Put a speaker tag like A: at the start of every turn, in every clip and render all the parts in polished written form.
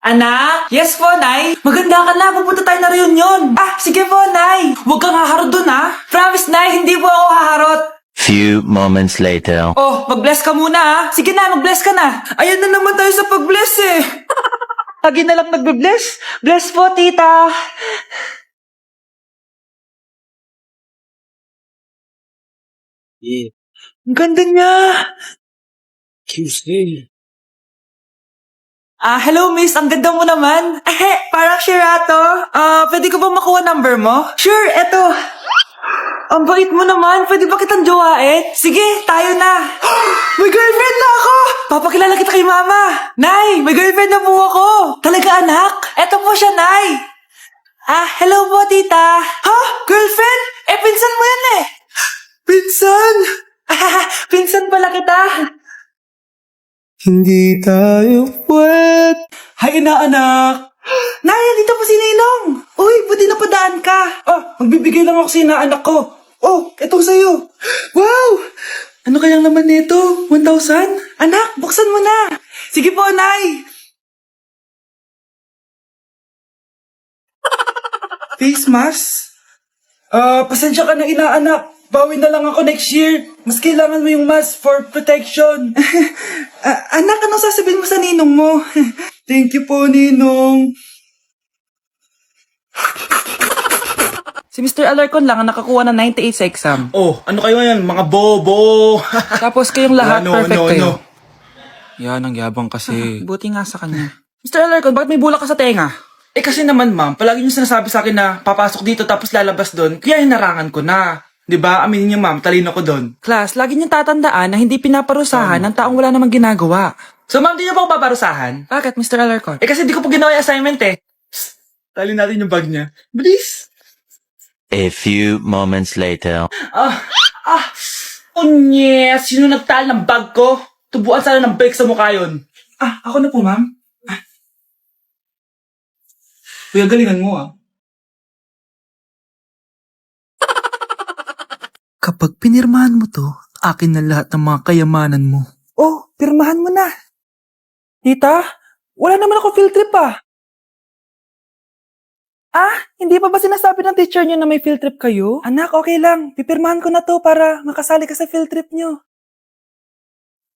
A: Anak? Yes po, Nay. Maganda ka na. Pupunta tayo na reunion. Sige po, Nay. Huwag kang haharot dun, ha? Promise, Nay. Hindi po ako haharot.
B: Few moments later.
A: Oh, mag-bless ka muna, ha? Sige na, mag-bless ka na. Ayan na naman tayo sa pag-bless, eh. Lagi na lang nagbe-bless. Bless po, tita. Ang ganda niya.
C: Tuesday.
A: Hello miss, ang ganda mo naman. Parang Shirato. Pwede ko ba makuha number mo? Sure, eto. Ang bait mo naman, pwede ba kitang jowain? Sige, tayo na. May girlfriend na ako! Papakilala kita kay mama. Nay, may girlfriend na po ako. Talaga anak? Eto po siya, Nay. Hello po, tita. Ha? Girlfriend? Pinsan mo yan eh. Pinsan? Pinsan pala kita.
C: Hindi tayo pwet.
A: Hay inaanak! Nay, dito po si Ninong! Uy, buti napadaan ka!
C: Magbibigay lang ako sa inaanak ko. Oh, eto sa'yo.
A: Wow! Ano kayang laman nito? 1,000? Anak, buksan mo na! Sige po, Nay! Face mask?
C: Pasensya ka na inaanak. Bawi na lang ako next year. Mas kailangan mo yung mask for protection.
A: Anak, anong sasabihin mo sa ninong mo?
C: Thank you po, Ninong.
A: Si Mr. Alarcon lang ang nakakuha ng 98 sa exam.
C: Oh, ano kayo yan? Mga bobo.
A: Tapos kayong lahat perfect kayo.
C: Yan, ang yabang kasi.
A: Buti nga sa kanya. Mr. Alarcon, bakit may bulak ka sa tenga?
C: Kasi naman, ma'am, palagi niyo sinasabi sa akin na papasok dito tapos lalabas doon. Kaya hinarangan ko na. 'Di ba? Aminin niyo, ma'am, talino ko doon.
A: Class, lagi niyong tatandaan na hindi pinaparusahan ng taong wala namang ginagawa.
C: So, ma'am, di niyo po ako paparusahan?
A: Bakit, Mr. Alarcon?
C: Kasi di ko po ginawa yung assignment eh. Tali natin yung bag niya. Bilis!
B: A few moments later.
C: Yes! Sino nagtal ng bag ko? Tubuan sana ng bike sa mukha yun.
A: Ako na po, ma'am.
C: Kuya, galingan mo
D: Kapag pinirmahan mo to, akin na lahat ng mga kayamanan mo.
A: Oh, pirmahan mo na. Tita, wala naman ako field trip hindi pa ba sinasabi ng teacher niyo na may field trip kayo? Anak, okay lang. Pipirmahan ko na to para makasali ka sa field trip niyo.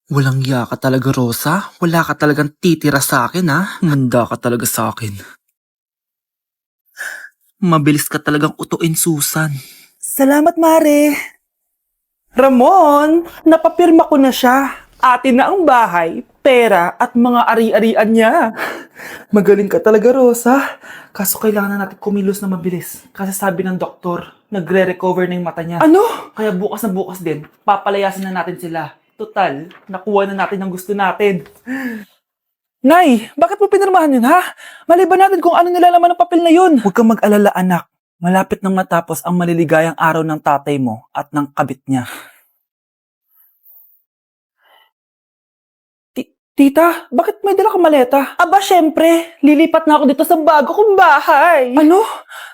D: Walang ya ka talaga, Rosa. Wala ka talagang titira sa akin, ha? Manda ka talaga sa akin. Mabilis ka talagang utuin, Susan.
A: Salamat, Mare. Ramon, napapirma ko na siya. Atin na ang bahay, pera at mga ari-arian niya. Magaling ka talaga, Rosa. Kaso kailangan na natin kumilos na mabilis. Kasi sabi ng doktor, nagre-recover na yung mata niya. Ano? Kaya bukas na bukas din, papalayasin na natin sila. Total, nakuha na natin ang gusto natin. Nay, bakit mo pinirmahan yun, ha? Maliban natin kung ano nilalaman ng papel na yun. Huwag kang mag-alala, anak. Malapit nang matapos ang maliligayang araw ng tatay mo at ng kabit niya. Tita, bakit may dala kang maleta? Syempre. Lilipat na ako dito sa bago kong bahay. Ano?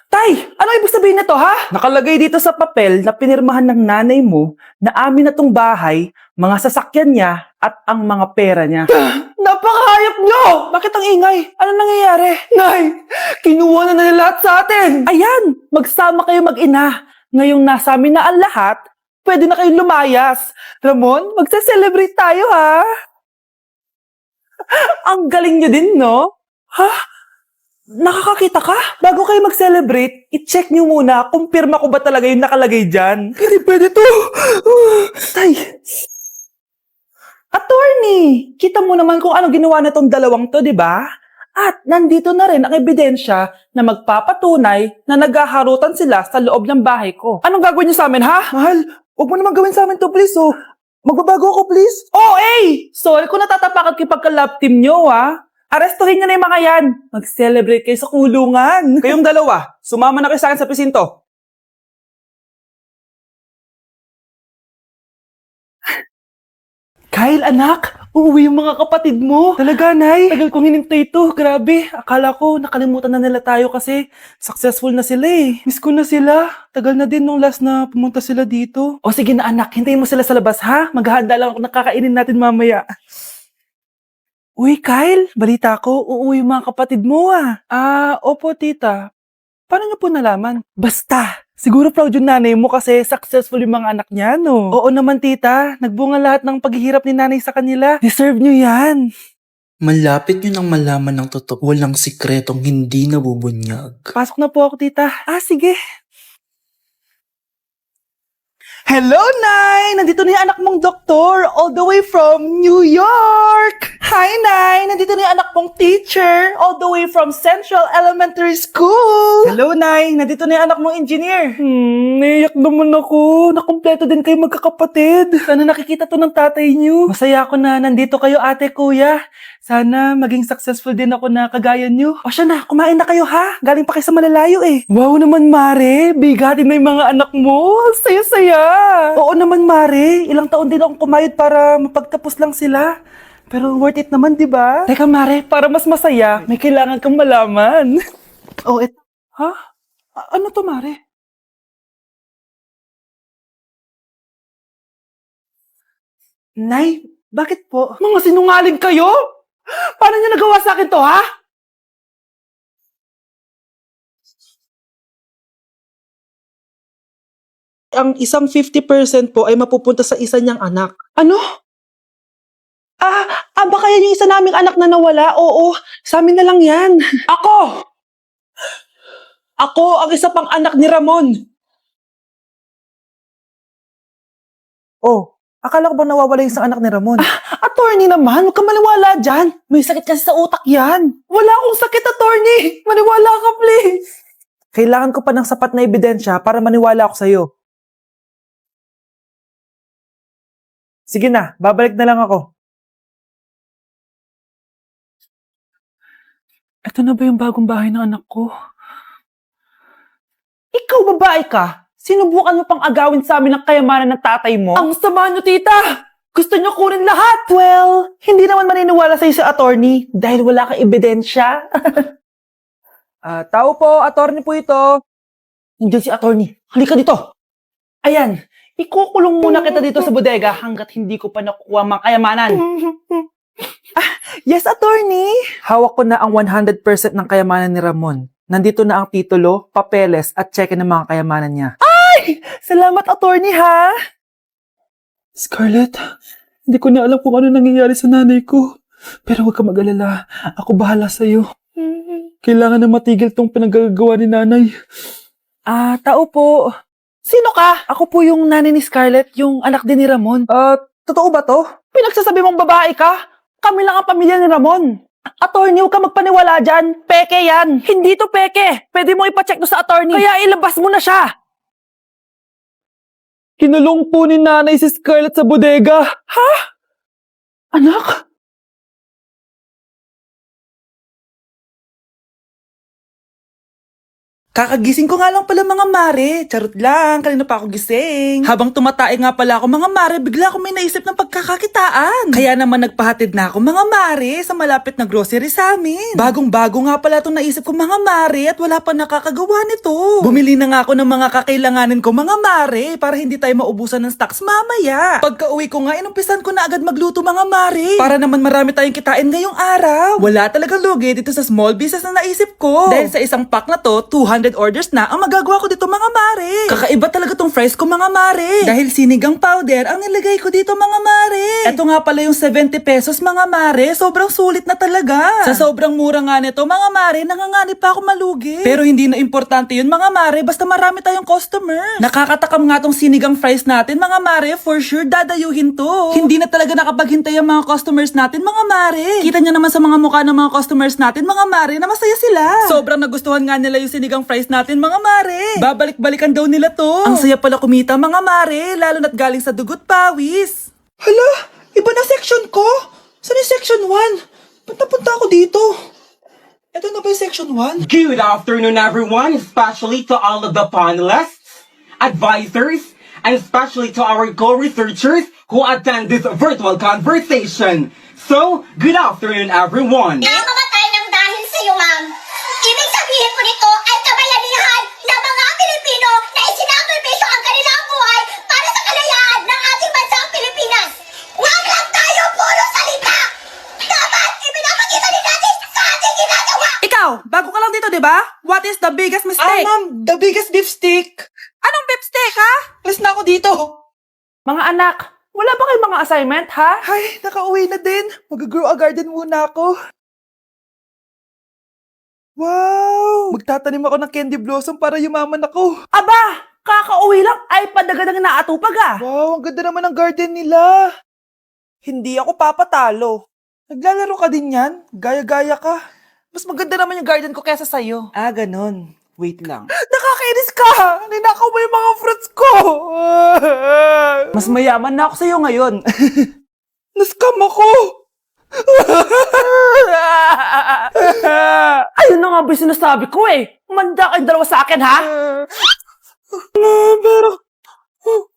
A: Tay, ano ibig sabihin nito, ha? Nakalagay dito sa papel na pinirmahan ng nanay mo na amin na tong bahay, mga sasakyan niya at ang mga pera niya. Napakahayop nyo! Bakit ang ingay? Ano nangyayari? Nay, kinuha na nila lahat sa atin! Ayan, magsama kayo mag-ina. Ngayong nasa amin na ang lahat, pwede na kayong lumayas. Ramon, magse-celebrate tayo, ha? Ang galing nyo din, no? Ha? Nakakakita ka? Bago kayo mag-celebrate, i-check nyo muna kung pirma ko ba talaga yung nakalagay dyan. Hindi pwede to! Tay! Attorney! Kita mo naman kung ano ginawa na tong dalawang to, di ba? At nandito na rin ang ebidensya na magpapatunay na naghaharutan sila sa loob ng bahay ko. Anong gagawin niyo sa amin, ha? Mahal, huwag mo naman gawin sa amin to, please, oh. Magbabago ako, please. Oh, sorry kung natatapakan kayo pagka-love team nyo, ha? Arestuhin nyo na yung mga yan. Mag-celebrate kayo sa kulungan. Kayong dalawa, sumama na kayo sa akin sa presinto. Kyle, anak, uuwi yung mga kapatid mo. Talaga, Nay? Tagal kong hinintay ito. Grabe, akala ko nakalimutan na nila tayo kasi successful na sila eh. Miss ko na sila. Tagal na din nung last na pumunta sila dito. O sige na anak, hintayin mo sila sa labas ha. Maghahanda lang ako ng kakainin natin mamaya. Uy, Kyle, balita ko, uuwi yung mga kapatid mo ah. Opo tita. Paano niyo po nalaman? Basta! Siguro proud yung nanay mo kasi successful yung mga anak niya, no? Oo naman tita, nagbunga lahat ng paghihirap ni nanay sa kanila. Deserve niyo yan.
D: Malapit nyo nang malaman ng totoo. Walang sikretong hindi nabubunyag.
A: Pasok na po ako tita. Sige. Hello, Nay! Nandito na yung anak mong doktor, all the way from New York! Hi, Nay! Nandito na yung anak mong teacher, all the way from Central Elementary School! Hello, Nay! Nandito na yung anak mong engineer! Naiyak naman ako. Nakumpleto din kayo magkakapatid. Sana nakikita to ng tatay niyo. Masaya ako na nandito kayo, ate, kuya. Sana maging successful din ako na kagaya niyo. O siya na, kumain na kayo ha. Galing pa kayo sa malalayo eh. Wow naman, Mare. Bigatin na yung mga anak mo. Saya-saya. Oo naman, Mare. Ilang taon din akong kumayod para mapagtapos lang sila. Pero worth it naman, di ba? Teka, Mare, para mas masaya, may kailangan kang malaman. Ha? Ano to, Mare? Nay, bakit po? Mga sinungaling kayo? Paano niyo nagawa sa akin to, ha? Ang isang 50% po ay mapupunta sa isa niyang anak. Ano? Baka yan yung isa naming anak na nawala? Oo, sa amin na lang yan. Ako! Ako ang isa pang anak ni Ramon. Oh, akala ko ba nawawala yung isang anak ni Ramon? Attorney naman, huwag ka maniwala dyan. May sakit kasi sa utak yan. Wala akong sakit, attorney. Maniwala ka, please. Kailangan ko pa ng sapat na ebidensya para maniwala ako sa'yo. Sige na, babalik na lang ako. Ito na ba yung bagong bahay ng anak ko? Ikaw, babae ka? Sinubukan mo pang agawin sa amin ang kayamanan ng tatay mo? Ang sama nyo, tita! Gusto nyo kunin lahat! Well, hindi naman maniniwala sa'yo sa attorney dahil wala kang ebidensya. Tao po, attorney po ito. Nandiyan si attorney. Halika dito. Ayan, ikukulong muna kita dito sa bodega hanggat hindi ko pa nakukuha ang mga kayamanan. Yes, attorney. Hawak ko na ang 100% ng kayamanan ni Ramon. Nandito na ang titulo, papeles at cheque ng mga kayamanan niya. Ay! Salamat, attorney, ha? Scarlett, hindi ko na alam kung ano nangyayari sa nanay ko. Pero huwag ka mag-alala. Ako bahala sa'yo. Kailangan na matigil tong pinagagawa ni nanay. Tao po. Sino ka? Ako po yung nanay ni Scarlett, yung anak din ni Ramon. Totoo ba to? Pinagsasabi mong babae ka? Kami lang ang pamilya ni Ramon. Attorney, huwag ka magpaniwala dyan. Peke yan. Hindi to peke. Pwede mo ipacheck to sa attorney. Kaya ilabas mo na siya. Kinulong po ni nanay si Scarlett sa bodega. Ha? Anak? Kakagising ko nga lang pala mga mare. Charot lang, kanina pa ako gising. Habang tumatae nga pala ako mga mare, bigla ako may naisip ng pagkakakitaan. Kaya naman nagpahatid na ako mga mare sa malapit na grocery sa amin. Bagong-bago nga pala itong naisip ko mga mare at wala pa nakakagawa nito. Bumili na nga ako ng mga kakailanganin ko mga mare para hindi tayo maubusan ng stocks mamaya. Pagka uwi ko nga, inumpisan ko na agad magluto mga mare. Para naman marami tayong kitain ngayong araw. Wala talagang lugi dito sa small business na naisip ko. Dahil sa isang pack na to, 200 orders na ang magagawa ko dito mga mare. Kakaiba talaga tong fries ko mga mare. Dahil sinigang powder ang nilagay ko dito mga mare. Ito nga pala yung 70 pesos mga mare. Sobrang sulit na talaga. Sa sobrang mura nga nito mga mare, nanganganib pa ako malugi. Pero hindi na importante yun mga mare, basta marami tayong customers. Nakakatakam nga tong sinigang fries natin mga mare, for sure dadayuhin to. Hindi na talaga nakapaghintay ang mga customers natin mga mare. Kita nyo naman sa mga mukha ng mga customers natin mga mare na masaya sila. Sobrang nagustuhan nga nila yung sinigang fries natin mga mare. Babalik-balikan daw nila to. Ang saya pala kumita mga mare, lalo na't galing sa dugot pawis. Hala, iba na section ko. Saan yung section 1? Punta ako dito. Ito na ba yung section 1?
E: Good afternoon, everyone, especially to all of the panelists, advisors, and especially to our co-researchers who attend this virtual conversation. So, good afternoon, everyone.
F: Namamatay ng dahil sa iyo, ma'am. Ibig sabihin po nito ay kabayanihan ng mga Pilipino na isinakripisyo ang kanilang buhay para sa kalayaan ng ating bansang Pilipinas. Huwag lang tayo puro salita! Dapat
A: Ikaw, bago ka lang dito, di ba? What is the biggest mistake?
C: Ma'am, the biggest beef stick.
A: Anong beefsteak, ha?
C: Alis na ako dito.
A: Mga anak, wala ba kayong mga assignment, ha?
C: Ay, nakauwi na din. Mag-grow a garden muna ako. Wow! Magtatanim ako ng candy blossom para yumaman ako.
A: Aba, kakauwi lang ay padagadang naatupag, ah.
C: Wow, ang ganda naman ng garden nila. Hindi ako papatalo. Naglalaro ka din yan? Gaya-gaya ka. Mas maganda naman yung garden ko kaysa sa'yo. Ah, ganun. Wait lang. Nakakainis ka! Ninakaw mo yung mga fruits ko!
A: Mas mayaman na ako sa'yo ngayon.
C: Nascam ako!
A: Ayun na nga ba yung sinasabi ko eh. Manda kayong dalawa sa akin, ha?
C: Pero,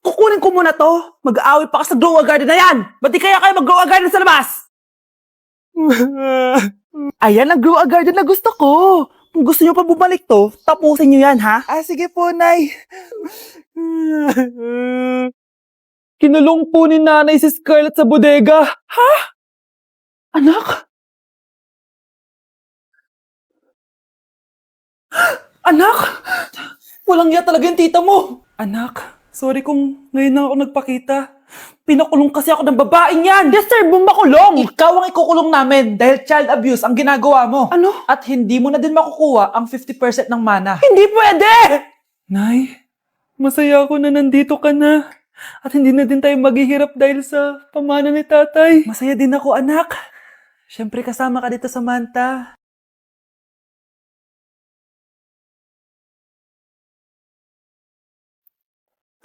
A: Kukunin ko muna to. Mag-aaway pa ka sa grow a garden na yan. Ba't di kaya kayo mag-grow a garden sa labas? Ayan ang grow a garden na gusto ko. Kung gusto nyo pa bumalik to, tapusin nyo yan, ha?
C: sige po, Nay.
A: Kinulong po ni nanay si Scarlett sa bodega. Ha? Anak? Anak?
C: Walang ya talaga yung tita mo.
A: Anak, sorry kung ngayon na ako nagpakita. Pinakulong kasi ako ng babaeng yan. Deserve mo makulong.
C: Ikaw ang ikukulong namin dahil child abuse ang ginagawa mo.
A: Ano?
C: At hindi mo na din makukuha ang 50% ng mana.
A: Hindi pwede! Nay, masaya ako na nandito ka na. At hindi na din tayo maghihirap dahil sa pamana ni tatay.
C: Masaya din ako, anak. Siyempre kasama ka dito sa Manta.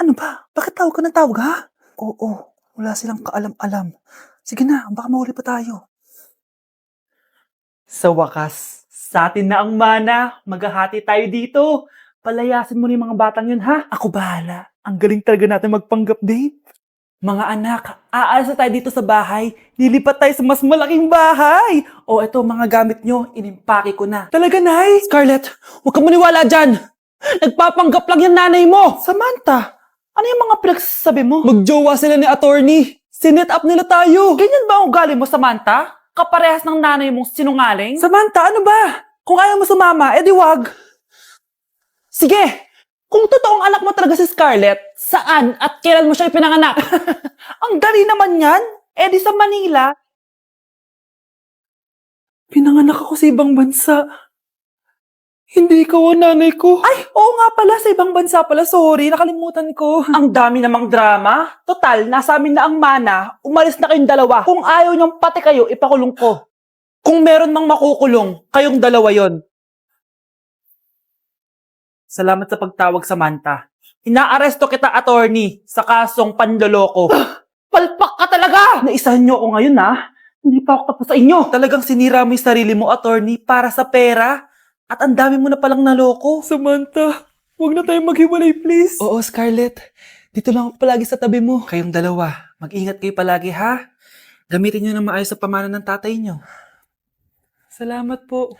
C: Ano ba? Bakit tawag ka ng tawag, ha? Oo, wala silang kaalam-alam. Sige na, baka mahuli pa tayo.
A: Sa wakas, sa atin na ang mana. Maghahati tayo dito. Palayasin mo na yung mga batang yun, ha?
C: Ako bahala. Ang galing talaga natin magpanggap date.
A: Mga anak, aalis na tayo dito sa bahay. Lilipat tayo sa mas malaking bahay. O eto, mga gamit nyo, inimpake ko na.
C: Talaga, Nay?
A: Scarlett, huwag ka maniwala dyan. Nagpapanggap lang yung nanay mo.
C: Samantha, ano yung mga pinagsasabi mo?
A: Magjowa sila ni attorney. Sinet up nila tayo. Ganyan ba ang ugali mo, Samantha? Kaparehas ng nanay mong sinungaling?
C: Samantha, ano ba? Kung ayaw mo sumama, edi wag.
A: Sige, kung totoong anak mo talaga si Scarlett, saan at kailan mo siya ipinanganak?
C: Ang dali naman yan. Edi sa Manila.
A: Pinanganak ako sa ibang bansa. Hindi ikaw ang nanay ko.
C: Ay, oo nga pala, sa ibang bansa pala. Sorry, nakalimutan ko.
A: Ang dami namang drama. Total, nasa amin na ang mana. Umalis na kayong dalawa. Kung ayaw niyong pati kayo, ipakulong ko. Kung meron mang makukulong, kayong dalawa yon. Salamat sa pagtawag, Samantha. Inaaresto kita, attorney, sa kasong panloloko. Palpak ka talaga! Naisahan niyo ako ngayon, ha? Hindi pa ako tapos sa inyo.
C: Talagang sinira mo yung sarili mo, attorney, para sa pera. At ang dami mo na palang naloko.
A: Samantha, huwag na tayong maghiwalay, please.
C: Oo, Scarlett. Dito lang ako palagi sa tabi mo. Kayong dalawa, mag-ingat kayo palagi, ha? Gamitin nyo na maayos sa pamana ng tatay nyo.
A: Salamat po.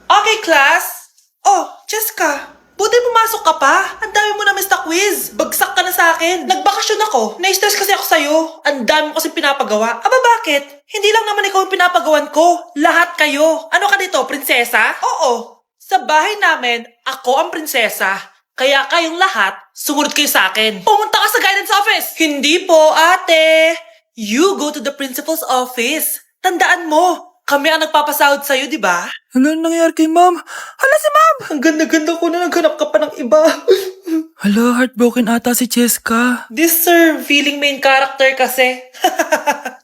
C: Okay, class. Oh, Jessica. Buti pumasok ka pa. Ang dami mo na miss na quiz. Bagsak ka na sa akin. Nagbakasyon ako. Na-stress kasi ako sa'yo. Ang dami mo kasi pinapagawa. Aba, bakit? Hindi lang naman ikaw ang pinapagawan ko. Lahat kayo. Ano ka dito, prinsesa? Oo. Sa bahay namin, ako ang prinsesa. Kaya kayong lahat, sumunod kayo sa akin. Pumunta ka sa guidance office. Hindi po, ate. You go to the principal's office. Tandaan mo, kami ang nagpapasahod sa'yo, di ba? Ano nangyayari kay ma'am? Hala si ma'am! Ang ganda-ganda ko na naghanap ka pa ng iba. Hala, heartbroken ata si Cheska. This sir, feeling main character kasi.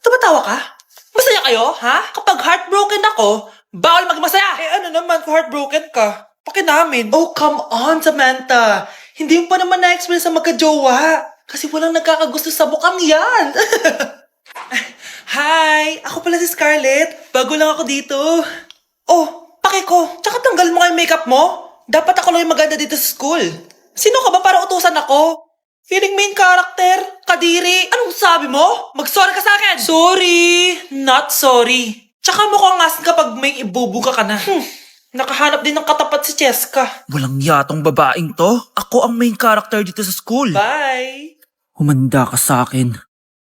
C: Tumatawa ka? Masaya kayo, ha? Kapag heartbroken ako, bawal magmasaya. Ano naman kung heartbroken ka? Pakinamin. Oh, come on, Samantha. Hindi mo pa naman na-experience sa magka-jowa. Kasi walang nagkakagusto sa bukang yan. Hi! Ako pala si Scarlett. Bago lang ako dito. Oh, pake ko. Tsaka tanggal mo nga yung makeup mo. Dapat ako lang yung maganda dito sa school. Sino ka ba para utusan ako? Feeling main character? Kadiri? Anong sabi mo? Mag-sorry ka sa akin! Sorry! Not sorry. Tsaka mukhang asin kapag may ibubuga ka na. Nakahanap din ng katapat si Cheska.
D: Walang yatong babaeng to. Ako ang main character dito sa school.
C: Bye!
D: Humanda ka sa akin.